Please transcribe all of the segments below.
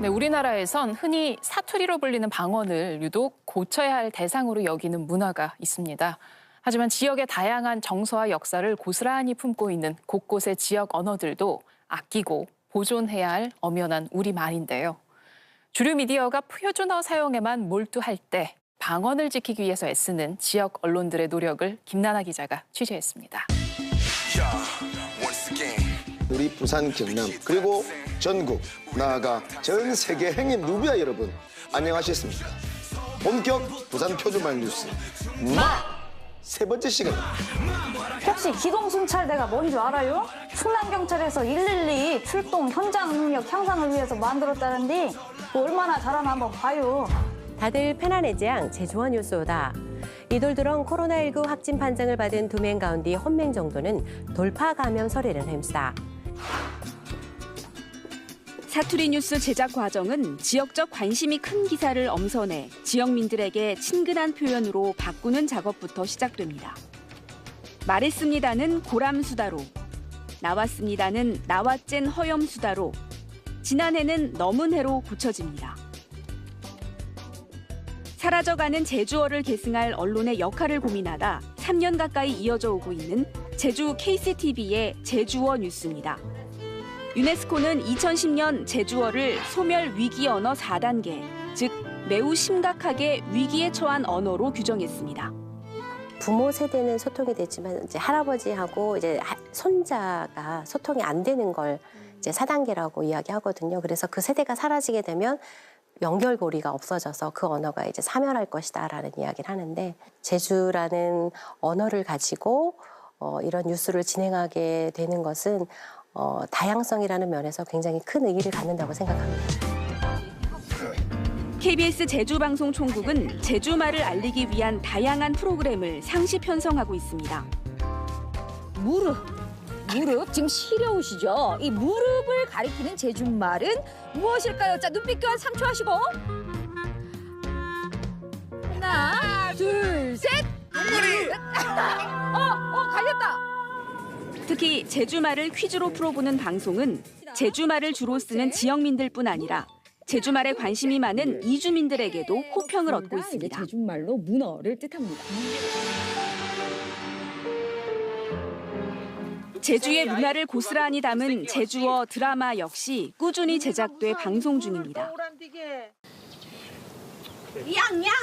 네, 우리나라에선 흔히 사투리로 불리는 방언을 유독 고쳐야 할 대상으로 여기는 문화가 있습니다. 하지만 지역의 다양한 정서와 역사를 고스란히 품고 있는 곳곳의 지역 언어들도 아끼고 보존해야 할 엄연한 우리말인데요. 주류 미디어가 표준어 사용에만 몰두할 때 방언을 지키기 위해서 애쓰는 지역 언론들의 노력을 김나나 기자가 취재했습니다. 우리 부산, 경남, 그리고 전국, 나아가 전 세계 행인 누비아 여러분, 안녕하셨습니까? 본격 부산 표준말 뉴스 세 번째 시간입니다. 혹시 기동순찰대가 뭔지 알아요? 충남경찰에서 112 출동 현장 능력 향상을 위해서 만들었다는데 얼마나 잘하나 한번 봐요. 다들 편안해지 양 제주원 뉴스오다. 이돌 들어 코로나19 확진 판정을 받은 2명 가운데 1명 정도는 돌파 감염 소리를 햄스다. 사투리 뉴스 제작 과정은 지역적 관심이 큰 기사를 엄선해 지역민들에게 친근한 표현으로 바꾸는 작업부터 시작됩니다. 말했습니다는 고람수다로, 나왔습니다는 나왔젠 허염수다로, 지난해는 넘은해로 고쳐집니다. 사라져가는 제주어를 계승할 언론의 역할을 고민하다 3년 가까이 이어져 오고 있는 제주 KCTV의 제주어 뉴스입니다. 유네스코는 2010년 제주어를 소멸 위기 언어 4단계, 즉 매우 심각하게 위기에 처한 언어로 규정했습니다. 부모 세대는 소통이 되지만 이제 할아버지하고 이제 손자가 소통이 안 되는 걸 이제 4단계라고 이야기하거든요. 그래서 그 세대가 사라지게 되면 연결고리가 없어져서 그 언어가 이제 사멸할 것이다라는 이야기를 하는데, 제주라는 언어를 가지고 이런 뉴스를 진행하게 되는 것은 다양성이라는 면에서 굉장히 큰 의의를 갖는다고 생각합니다. KBS 제주방송총국은 제주말을 알리기 위한 다양한 프로그램을 상시 편성하고 있습니다. 무릎 지금 시려우시죠? 이 무릎을 가리키는 제주말은 무엇일까요? 자, 눈빛 교환 3초 하시고 하나, 둘, 셋. 무릎. 갈렸다. 특히 제주말을 퀴즈로 풀어보는 방송은 제주말을 주로 쓰는 지역민들뿐 아니라 제주말에 관심이 많은 이주민들에게도 호평을 얻고 있습니다. 제주말로 문어를 뜻합니다. 제주의 문화를 고스란히 담은 제주어 드라마 역시 꾸준히 제작돼 방송 중입니다. 양양!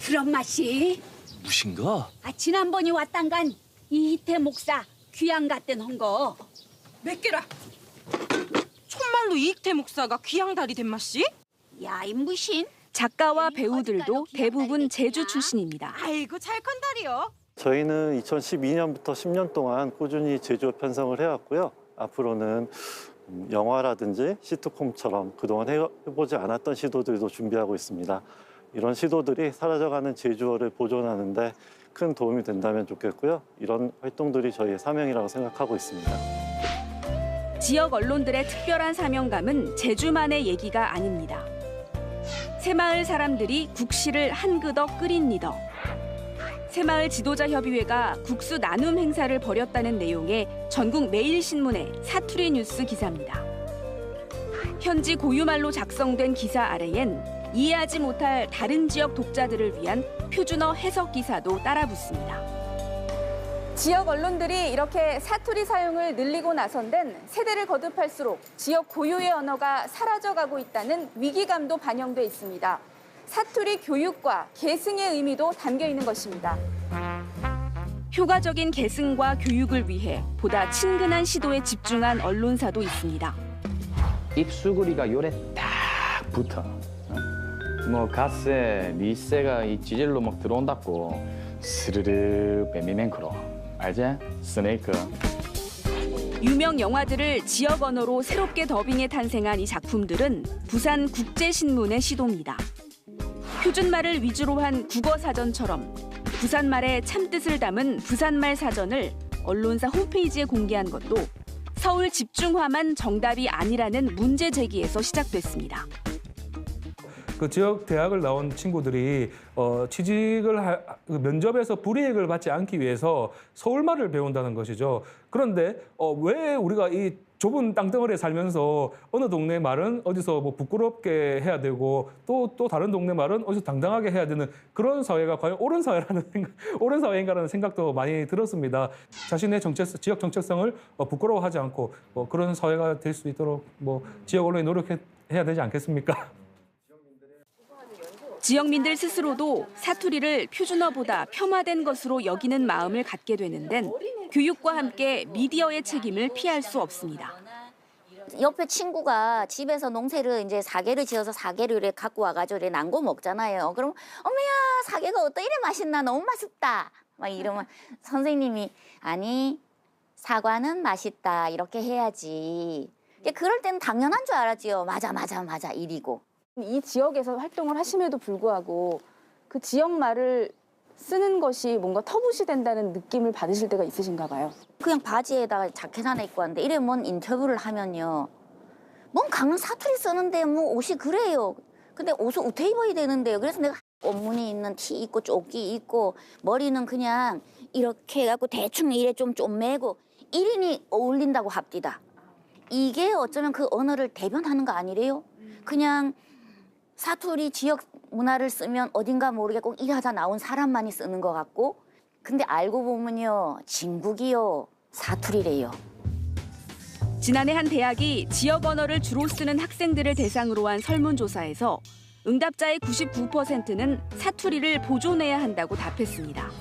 그런 맛이? 무신가? 지난번이 왔단간 이희태 목사 귀양 갔던 헌거. 몇 개라? 정말로 이익태 목사가 귀양다리 된 맛이? 야, 임무신. 작가와 배우들도 대부분 제주 출신입니다. 아이고, 잘 컨다리요. 저희는 2012년부터 10년 동안 꾸준히 제주어 편성을 해왔고요. 앞으로는 영화라든지 시트콤처럼 그동안 해보지 않았던 시도들도 준비하고 있습니다. 이런 시도들이 사라져가는 제주어를 보존하는 데 큰 도움이 된다면 좋겠고요. 이런 활동들이 저희의 사명이라고 생각하고 있습니다. 지역 언론들의 특별한 사명감은 제주만의 얘기가 아닙니다. 새마을 사람들이 국시를 한 그덕 끓인 리더. 새마을 지도자협의회가 국수 나눔 행사를 벌였다는 내용의 전국 매일신문의 사투리 뉴스 기사입니다. 현지 고유말로 작성된 기사 아래엔 이해하지 못할 다른 지역 독자들을 위한 표준어 해석 기사도 따라 붙습니다. 지역 언론들이 이렇게 사투리 사용을 늘리고 나선 데는 세대를 거듭할수록 지역 고유의 언어가 사라져가고 있다는 위기감도 반영돼 있습니다. 사투리 교육과 계승의 의미도 담겨 있는 것입니다. 효과적인 계승과 교육을 위해 보다 친근한 시도에 집중한 언론사도 있습니다. 입수구리가 요래 딱 붙어. 뭐 갓세, 리세가 이 지젤로 막 들어온다고 스르르 베미맹크로 알지? 스네이크. 유명 영화들을 지역 언어로 새롭게 더빙해 탄생한 이 작품들은 부산 국제신문의 시도입니다. 표준말을 위주로 한 국어사전처럼 부산말의 참뜻을 담은 부산말 사전을 언론사 홈페이지에 공개한 것도 서울 집중화만 정답이 아니라는 문제 제기에서 시작됐습니다. 그 지역 대학을 나온 친구들이 그 면접에서 불이익을 받지 않기 위해서 서울말을 배운다는 것이죠. 그런데 왜 우리가 이 좁은 땅덩어리에 살면서 어느 동네 말은 어디서 뭐 부끄럽게 해야 되고 또 다른 동네 말은 어디서 당당하게 해야 되는 그런 사회가 과연 옳은 사회인가라는 생각도 많이 들었습니다. 자신의 지역 정체성을 부끄러워하지 않고 그런 사회가 될 수 있도록 지역 언론이 노력해야 되지 않겠습니까? 지역민들 스스로도 사투리를 표준어보다 폄하된 것으로 여기는 마음을 갖게 되는 데는 교육과 함께 미디어의 책임을 피할 수 없습니다. 옆에 친구가 집에서 농사를 이제 사계를 지어서 사계를 이렇게 갖고 와가지고 이렇게 남고 먹잖아요. 그럼 어머야 사계가 어떠 이래 맛있나 너무 맛있다 막 이러면 선생님이 아니 사과는 맛있다 이렇게 해야지. 그럴 때는 당연한 줄 알았지요. 맞아 이리고. 이 지역에서 활동을 하심에도 불구하고 그 지역 말을 쓰는 것이 뭔가 터부시 된다는 느낌을 받으실 때가 있으신가 봐요. 그냥 바지에다가 자켓 하나 입고 왔는데 이래 뭔 인터뷰를 하면요. 뭔 강릉 사투리 쓰는데 뭐 옷이 그래요. 근데 옷을 우태 입어야 되는데요. 그래서 내가 옷무늬 있는 티 입고 조끼 입고 머리는 그냥 이렇게 해갖고 대충 이래 좀 매고 1인이 어울린다고 합디다. 이게 어쩌면 그 언어를 대변하는 거 아니래요? 그냥 사투리 지역 문화를 쓰면 어딘가 모르게 꼭 일하다 나온 사람만이 쓰는 것 같고 근데 알고 보면요 진국이요 사투리래요. 지난해 한 대학이 지역 언어를 주로 쓰는 학생들을 대상으로 한 설문조사에서 응답자의 99%는 사투리를 보존해야 한다고 답했습니다.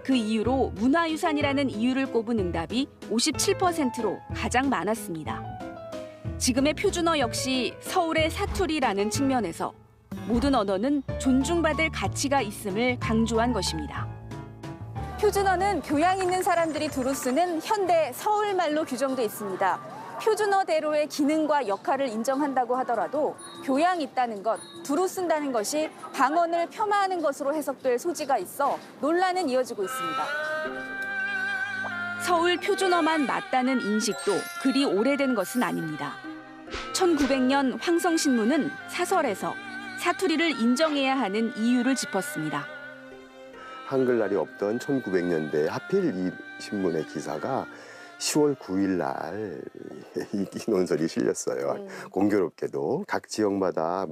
그 이유로 문화유산이라는 이유를 꼽은 응답이 57%로 가장 많았습니다. 지금의 표준어 역시 서울의 사투리라는 측면에서 모든 언어는 존중받을 가치가 있음을 강조한 것입니다. 표준어는 교양 있는 사람들이 두루 쓰는 현대 서울말로 규정돼 있습니다. 표준어대로의 기능과 역할을 인정한다고 하더라도 교양 있다는 것, 두루 쓴다는 것이 방언을 폄하하는 것으로 해석될 소지가 있어 논란은 이어지고 있습니다. 서울 표준어만 맞다는 인식도 그리 오래된 것은 아닙니다. 1900년 황성신문은 사설에서 사투리를 인정해야 하는 이유를 짚었습니다. 한글날이 없던 1900년대 하필 이 신문의 기사가 10월 9일 날 이 논설이 실렸어요. 공교롭게도 각 지역마다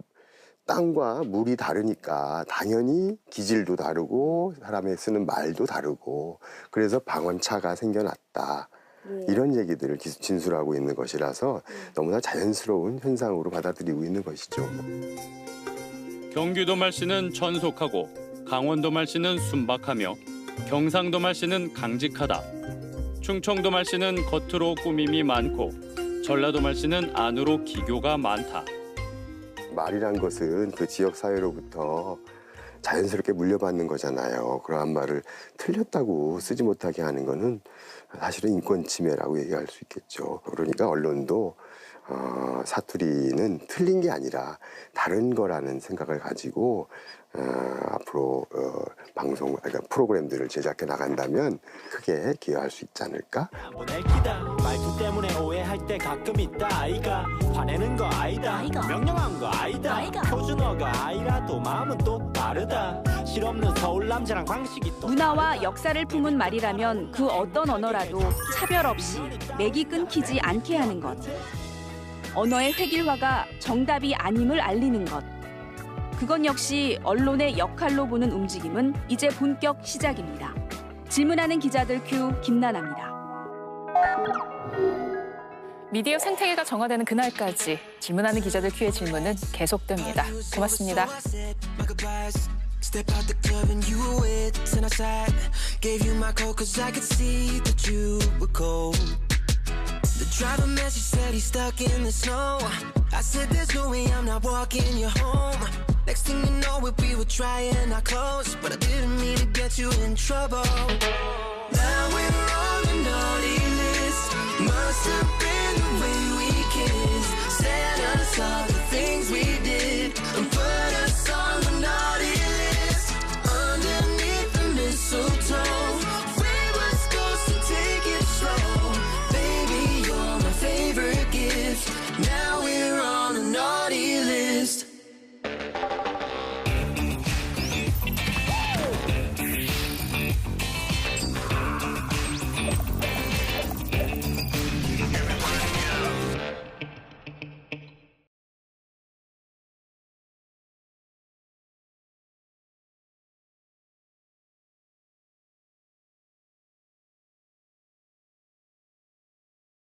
땅과 물이 다르니까 당연히 기질도 다르고 사람이 쓰는 말도 다르고 그래서 방언차가 생겨났다. 이런 얘기들을 진술하고 있는 것이라서 너무나 자연스러운 현상으로 받아들이고 있는 것이죠. 경기도 말씨는 전속하고 강원도 말씨는 순박하며 경상도 말씨는 강직하다. 충청도 말씨는 겉으로 꾸밈이 많고 전라도 말씨는 안으로 기교가 많다. 말이란 것은 그 지역 사회로부터 자연스럽게 물려받는 거잖아요. 그러한 말을 틀렸다고 쓰지 못하게 하는 거는 사실은 인권 침해라고 얘기할 수 있겠죠. 그러니까 언론도 사투리는 틀린 게 아니라 다른 거라는 생각을 가지고 앞으로 그러니까 프로그램들을 제작해 나간다면 크게 기여할 수 있지 않을까? 말투 때문에 오해할 때 가끔 있다. 아이가 화내는 거 아니다. 명령한 거 아니다. 표준어가 아니라도 마음은 또 다르다. 실없는 서울 남자랑 방식이 또 문화와 역사를 품은 말이라면 그 어떤 언어라도 차별 없이 맥이 끊기지 않게 하는 것. 언어의 획일화가 정답이 아님을 알리는 것. 그건 역시 언론의 역할로 보는 움직임은 이제 본격 시작입니다. 질문하는 기자들 큐 김나나입니다. 미디어 생태계가 정화되는 그날까지 질문하는 기자들 큐의 질문은 계속됩니다. 고맙습니다. Step out the club and you were wet and outside. Gave you my coat cause I could see that you were cold. The driver message said he's stuck in the snow. I said there's no way I'm not walking you home. Next thing you know it, we were trying our clothes, but I didn't mean to get you in trouble. Now we're rolling on.